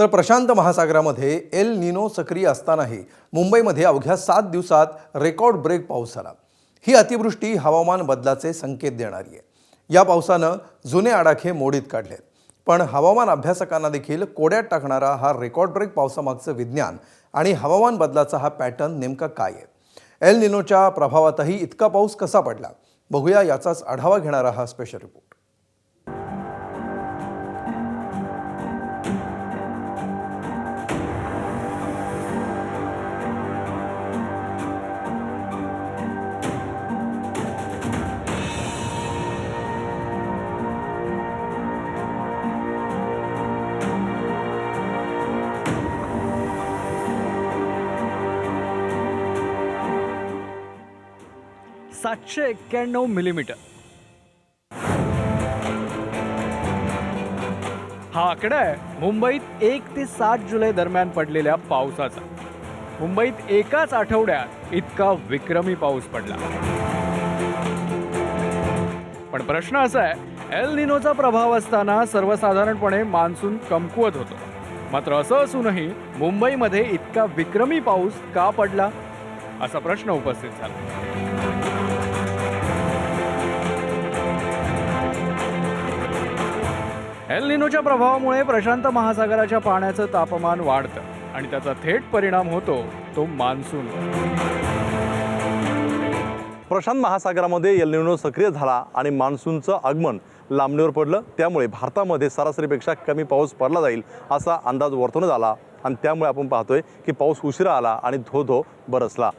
तर Prashant महासागरामध्ये El Nino सक्रिय असतानाही मुंबईमध्ये अवघ्या 7 दिवसात रेकॉर्ड ब्रेक पाऊस झाला। ही अतिवृष्टी हवामान बदलाचे संकेत देणारी आहे। या पावसानं जुने आडाखे मोडीत काढले, पण हवामान अभ्यासकांना देखील कोड्यात टाकणारा हा रेकॉर्ड ब्रेक पावसामागचं विज्ञान आणि हवामान बदलाचा हा पॅटर्न नेमका काय आहे? एल निनोच्या प्रभावातही इतका पाऊस कसा पडला? बघूया याचाच आढावा घेणारा हा स्पेशल रिपोर्ट। सातशे 91 मिलीमीटर हा आकडा आहे मुंबईत 1 ते 7 जुलै दरम्यान पडलेल्या पावसाचा। मुंबईत एकाच आठवड्यात इतका विक्रमी पाऊस पडला। पण प्रश्न असा आहे, एल निनोचा प्रभाव असताना सर्वसाधारणपणे मान्सून कमकुवत होतो, मात्र असं असूनही मुंबईमध्ये इतका विक्रमी पाऊस का पडला, असा प्रश्न उपस्थित झाला। एल निनोच्या प्रभावामुळे प्रशांत महासागराच्या पाण्याचं तापमान वाढतं आणि त्याचा थेट परिणाम होतो तो मान्सून। प्रशांत महासागरामध्ये एल निनो सक्रिय झाला आणि मान्सूनचं आगमन लांबणीवर पडलं। त्यामुळे भारतामध्ये सरासरीपेक्षा कमी पाऊस पडला जाईल असा अंदाज वर्तवण्यात आला आणि त्यामुळे आपण पाहतोय की पाऊस उशिरा आला आणि धो बरसला।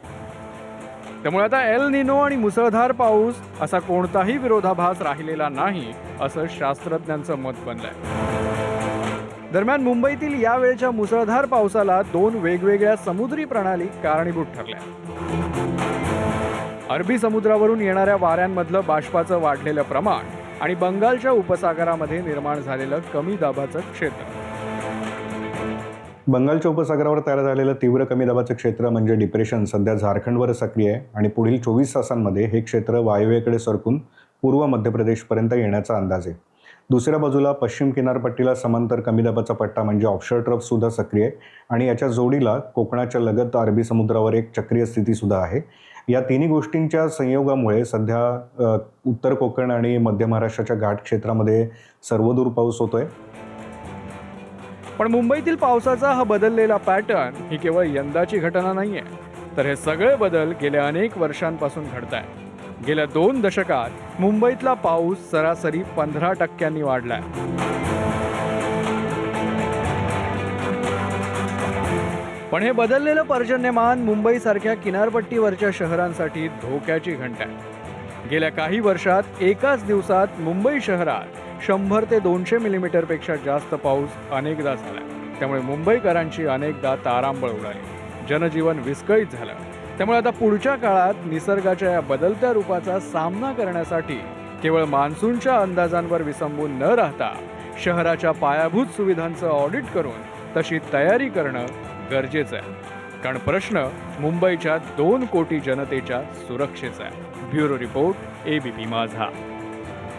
त्यामुळे आता एल निनो आणि मुसळधार पाऊस असा कोणताही विरोधाभास राहिलेला नाही, असं शास्त्रज्ञांचं मत बनलंय। दरम्यान मुंबईतील यावेळच्या मुसळधार पावसाला 2 वेगवेगळ्या समुद्री प्रणाली कारणीभूत ठरल्या। अरबी समुद्रावरून येणाऱ्या वाऱ्यांमधलं बाष्पाचं वाढलेलं प्रमाण आणि बंगालच्या उपसागरामध्ये निर्माण झालेलं कमी दाबाचं क्षेत्र। बंगालच्या उपसागरावर तयार झालेलं तीव्र कमी दाबाचं क्षेत्र म्हणजे डिप्रेशन सध्या झारखंडवर सक्रिय आहे आणि पुढील 24 तासांमध्ये हे क्षेत्र वायव्येकडे सरकून पूर्व मध्य प्रदेशपर्यंत येण्याचा अंदाज आहे। दुसऱ्या बाजूला पश्चिम किनारपट्टीला समांतर कमी दाबाचा पट्टा म्हणजे ऑफशोर ट्रफ सुद्धा सक्रिय आहे आणि याच्या जोडीला कोकणाच्या लगत अरबी समुद्रावर एक चक्रीय स्थिती सुद्धा आहे। या तिन्ही गोष्टींच्या संयोगामुळे सध्या उत्तर कोकण आणि मध्य महाराष्ट्राच्या घाट क्षेत्रामध्ये सर्वदूर पाऊस होतोय। पण मुंबईतील पावसाचा हा बदललेला पॅटर्न ही केवळ यंदाची घटना नाहीये, तर हे सगळे बदल गेल्या अनेक वर्षांपासून घडतायत। गेल्या 2 दशकात मुंबईतला पाऊस सरासरी 15% वाढलाय। पण हे बदललेलं पर्जन्यमान मुंबईसारख्या किनारपट्टीवरच्या शहरांसाठी धोक्याची घंटा आहे। गेल्या काही वर्षात एकाच दिवसात मुंबई शहरात 100 ते 200 मिलीमीटरपेक्षा जास्त पाऊस अनेकदा झाला। त्यामुळे मुंबईकरांची अनेकदा तारांबळ उडाली, जनजीवन विस्कळीत झालं। त्यामुळे आता पुढच्या काळात निसर्गाच्या या बदलत्या रूपाचा सामना करण्यासाठी केवळ मान्सूनच्या अंदाजांवर विसंबून न राहता शहराच्या पायाभूत सुविधांचं ऑडिट करून तशी तयारी करणं गरजेचं आहे, कारण प्रश्न मुंबईच्या 2 कोटी जनतेच्या सुरक्षेचा आहे। ब्युरो रिपोर्ट, ABP माझा।